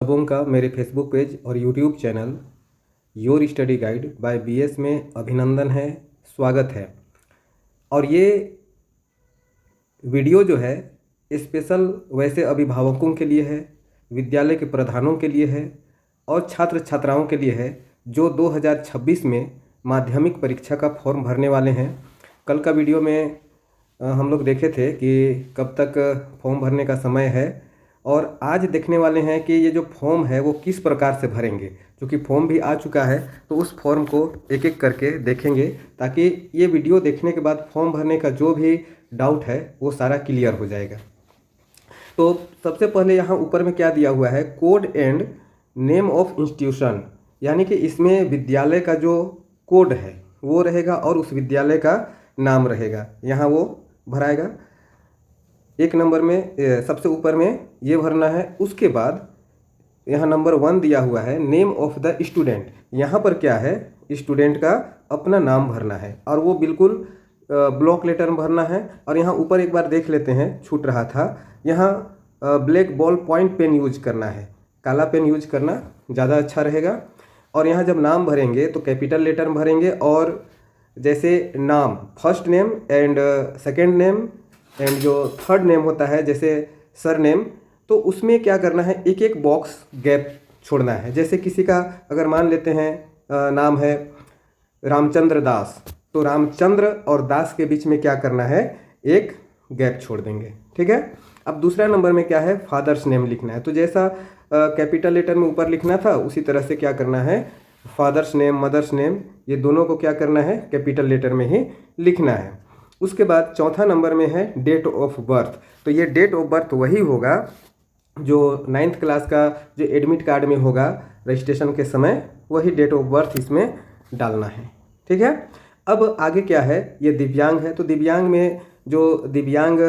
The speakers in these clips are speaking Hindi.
सबों का मेरे फेसबुक पेज और YouTube channel your study guide by BS में अभिनंदन है, स्वागत है। और ये वीडियो जो है स्पेशल वैसे अभिभावकों के लिए है, विद्यालय के प्रधानों के लिए है और छात्र छात्राओं के लिए है जो 2026 में माध्यमिक परीक्षा का फॉर्म भरने वाले हैं। कल का वीडियो में हम लोग देखे थे कि कब तक फॉर्म भरने का समय है और आज देखने वाले हैं कि ये जो फॉर्म है वो किस प्रकार से भरेंगे। क्योंकि फॉर्म भी आ चुका है तो उस फॉर्म को एक एक करके देखेंगे ताकि ये वीडियो देखने के बाद फॉर्म भरने का जो भी डाउट है वो सारा क्लियर हो जाएगा। तो सबसे पहले यहाँ ऊपर में क्या दिया हुआ है, code and name of institution, यानी कि इसमें विद्यालय का जो कोड है वो रहेगा और उस विद्यालय का नाम रहेगा, यहाँ वो भराएगा। एक नंबर में सबसे ऊपर में ये भरना है। उसके बाद यहाँ नंबर 1 दिया हुआ है नेम ऑफ द स्टूडेंट, यहाँ पर क्या है, स्टूडेंट का अपना नाम भरना है और वो बिल्कुल ब्लॉक लेटर में भरना है। और यहाँ ऊपर एक बार देख लेते हैं, छूट रहा था, यहाँ black ball point pen use करना है, काला पेन यूज करना ज़्यादा अच्छा रहेगा। और यहाँ जब नाम भरेंगे तो कैपिटल लेटर में भरेंगे और जैसे नाम first name and second name and जो थर्ड नेम होता है जैसे सर नेम, तो उसमें क्या करना है, एक एक बॉक्स गैप छोड़ना है। जैसे किसी का अगर मान लेते हैं नाम है रामचंद्र दास, तो रामचंद्र और दास के बीच में क्या करना है, एक गैप छोड़ देंगे, ठीक है। अब दूसरा नंबर में क्या है, फादर्स नेम लिखना है। तो जैसा कैपिटल लेटर में ऊपर लिखना था उसी तरह से क्या करना है, फादर्स नेम मदर्स नेम ये दोनों को क्या करना है, कैपिटल लेटर में ही लिखना है। उसके बाद चौथा नंबर में है डेट ऑफ बर्थ। तो ये डेट ऑफ बर्थ वही होगा जो 9th क्लास का जो एडमिट कार्ड में होगा रजिस्ट्रेशन के समय, वही डेट ऑफ बर्थ इसमें डालना है, ठीक है। अब आगे क्या है, ये दिव्यांग है, तो दिव्यांग में जो दिव्यांग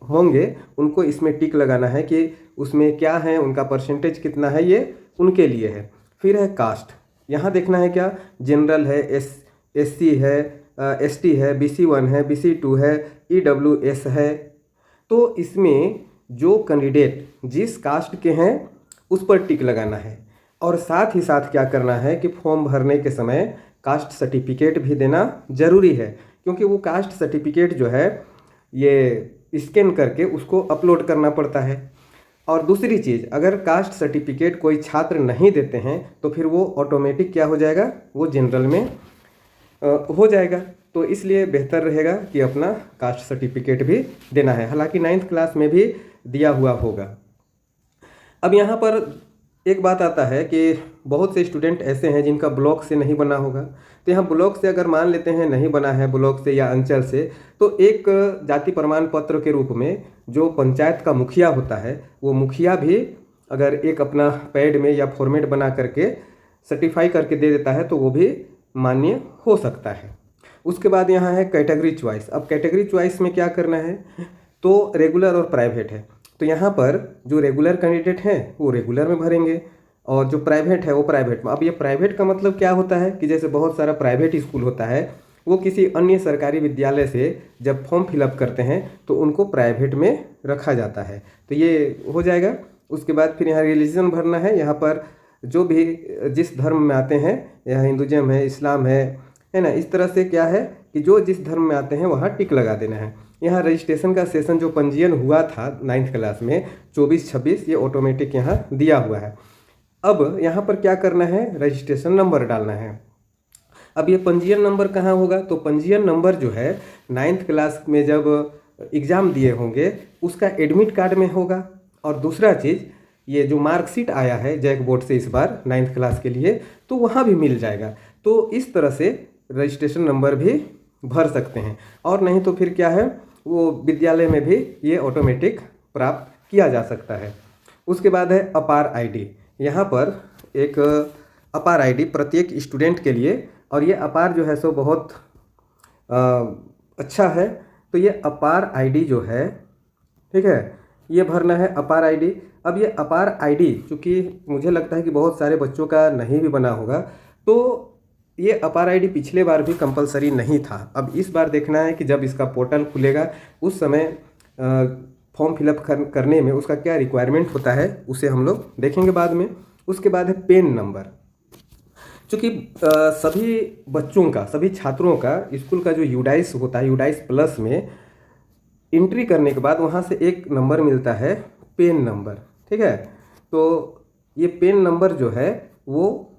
होंगे उनको इसमें टिक लगाना है कि उसमें क्या है, उनका परसेंटेज कितना है, ये उनके लिए है। फिर है कास्ट, यहाँ देखना है क्या, जनरल है, एससी है, एसटी है, BC1 है, BC2 है, EWS है। तो इसमें जो कैंडिडेट जिस कास्ट के हैं उस पर टिक लगाना है। और साथ ही साथ क्या करना है कि फॉर्म भरने के समय कास्ट सर्टिफिकेट भी देना ज़रूरी है, क्योंकि वो कास्ट सर्टिफिकेट जो है ये स्कैन करके उसको अपलोड करना पड़ता है। और दूसरी चीज़, अगर कास्ट सर्टिफिकेट कोई छात्र नहीं देते हैं तो फिर वो ऑटोमेटिक क्या हो जाएगा, वो जनरल में हो जाएगा। तो इसलिए बेहतर रहेगा कि अपना कास्ट सर्टिफिकेट भी देना है, हालांकि 9th क्लास में भी दिया हुआ होगा। अब यहाँ पर एक बात आता है कि बहुत से स्टूडेंट ऐसे हैं जिनका ब्लॉक से नहीं बना होगा। तो यहाँ ब्लॉक से अगर मान लेते हैं नहीं बना है ब्लॉक से या अंचल से, तो एक जाति प्रमाण पत्र के रूप में जो पंचायत का मुखिया होता है वो मुखिया भी अगर एक अपना पैड में या फॉर्मेट बना करके सर्टिफाई करके दे देता है तो वो भी मान्य हो सकता है। उसके बाद यहाँ है कैटेगरी चॉइस। अब कैटेगरी चॉइस में क्या करना है, तो रेगुलर और प्राइवेट है। तो यहाँ पर जो रेगुलर कैंडिडेट हैं वो रेगुलर में भरेंगे और जो प्राइवेट है वो प्राइवेट में। अब ये प्राइवेट का मतलब क्या होता है कि जैसे बहुत सारा प्राइवेट स्कूल होता है, वो किसी अन्य सरकारी विद्यालय से जब फॉर्म फिलअप करते हैं तो उनको प्राइवेट में रखा जाता है, तो ये हो जाएगा। उसके बाद फिर यहाँ रिलीजन भरना है। यहाँ पर जो भी जिस धर्म में आते हैं, यहाँ हिंदुज़म है, इस्लाम है ना, इस तरह से क्या है कि जो जिस धर्म में आते हैं वहाँ टिक लगा देना है। यहाँ रजिस्ट्रेशन का सेशन जो पंजीयन हुआ था 9th क्लास में 24-26, ये ऑटोमेटिक यहाँ दिया हुआ है। अब यहाँ पर क्या करना है, रजिस्ट्रेशन नंबर डालना है। अब ये पंजीयन नंबर कहाँ होगा, तो पंजीयन नंबर जो है 9th क्लास में जब एग्ज़ाम दिए होंगे उसका एडमिट कार्ड में होगा। और दूसरा चीज़, ये जो मार्कशीट आया है जैक बोर्ड से इस बार 9th क्लास के लिए, तो वहाँ भी मिल जाएगा। तो इस तरह से रजिस्ट्रेशन नंबर भी भर सकते हैं। और नहीं तो फिर क्या है, वो विद्यालय में भी ये ऑटोमेटिक प्राप्त किया जा सकता है। उसके बाद है अपार आईडी। यहाँ पर एक अपार आईडी प्रत्येक स्टूडेंट के लिए, और ये अपार जो है सो बहुत अच्छा है। तो ये अपार आईडी जो है, ठीक है, ये भरना है अपार आईडी। अब ये अपार आईडी चूँकि मुझे लगता है कि बहुत सारे बच्चों का नहीं भी बना होगा, तो ये अपार आईडी पिछले बार भी कंपलसरी नहीं था। अब इस बार देखना है कि जब इसका पोर्टल खुलेगा उस समय फॉर्म फिलअप करने में उसका क्या रिक्वायरमेंट होता है उसे हम लोग देखेंगे बाद में। उसके बाद है पेन नंबर। चूँकि सभी बच्चों का, सभी छात्रों का स्कूल का जो यूडाइस होता है, यूडाइस प्लस में एंट्री करने के बाद वहाँ से एक नंबर मिलता है पेन नंबर, ठीक है। तो ये पेन नंबर जो है वो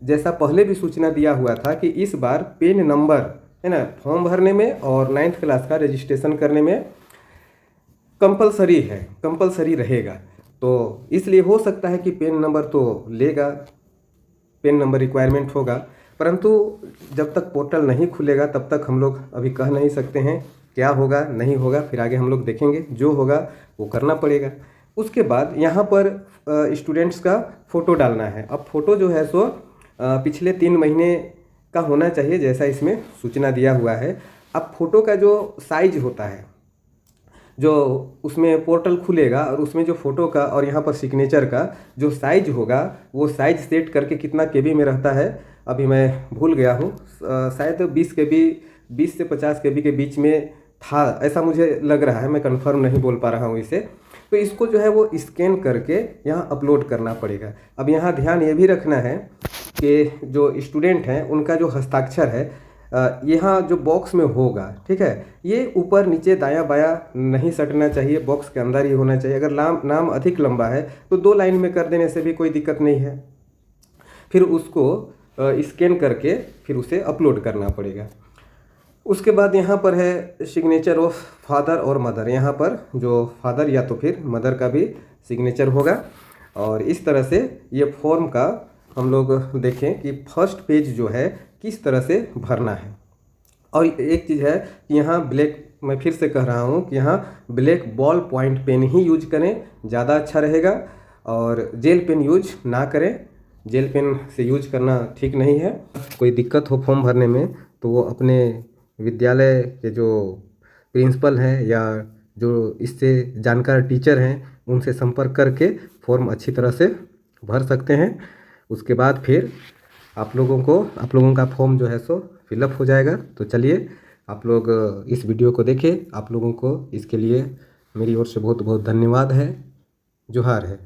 जैसा पहले भी सूचना दिया हुआ था कि इस बार पेन नंबर है ना, फॉर्म भरने में और 9th क्लास का रजिस्ट्रेशन करने में कंपलसरी है, कंपलसरी रहेगा। तो इसलिए हो सकता है कि पेन नंबर तो लेगा, पेन नंबर रिक्वायरमेंट होगा, परंतु जब तक पोर्टल नहीं खुलेगा तब तक हम लोग अभी कह नहीं सकते हैं क्या होगा नहीं होगा। फिर आगे हम लोग देखेंगे, जो होगा वो करना पड़ेगा। उसके बाद यहाँ पर स्टूडेंट्स का फ़ोटो डालना है। अब फ़ोटो जो है सो पिछले 3 महीने का होना चाहिए, जैसा इसमें सूचना दिया हुआ है। अब फ़ोटो का जो साइज होता है, जो उसमें पोर्टल खुलेगा और उसमें जो फ़ोटो का और यहाँ पर सिग्नेचर का जो साइज होगा, वो साइज सेट करके कितना केबी में रहता है अभी मैं भूल गया हूँ, शायद 20 केबी, 20 से 50 केबी के बीच में था, ऐसा मुझे लग रहा है, मैं कंफर्म नहीं बोल पा रहा हूँ इसे। तो इसको जो है वो स्कैन करके यहाँ अपलोड करना पड़ेगा। अब यहाँ ध्यान ये भी रखना है कि जो स्टूडेंट हैं उनका जो हस्ताक्षर है यहाँ जो बॉक्स में होगा, ठीक है, ये ऊपर नीचे दायां बायां नहीं सटना चाहिए, बॉक्स के अंदर ही होना चाहिए। अगर नाम अधिक लंबा है तो 2 लाइन में कर देने से भी कोई दिक्कत नहीं है। फिर उसको स्कैन करके फिर उसे अपलोड करना पड़ेगा। उसके बाद यहाँ पर है सिग्नेचर ऑफ फादर और मदर। यहाँ पर जो फादर या तो फिर मदर का भी सिग्नेचर होगा। और इस तरह से ये फॉर्म का हम लोग देखें कि फर्स्ट पेज जो है किस तरह से भरना है। और एक चीज़ है कि यहाँ ब्लैक, मैं फिर से कह रहा हूँ कि यहाँ ब्लैक बॉल पॉइंट पेन ही यूज करें, ज़्यादा अच्छा रहेगा। और जेल पेन यूज ना करें, जेल पेन से यूज करना ठीक नहीं है। कोई दिक्कत हो फॉर्म भरने में तो वो अपने विद्यालय के जो प्रिंसिपल हैं या जो इससे जानकार टीचर हैं उनसे संपर्क करके फॉर्म अच्छी तरह से भर सकते हैं। उसके बाद फिर आप लोगों का फॉर्म जो है सो फिलअप हो जाएगा। तो चलिए आप लोग इस वीडियो को देखें। आप लोगों को इसके लिए मेरी ओर से बहुत बहुत धन्यवाद है। जोहार है।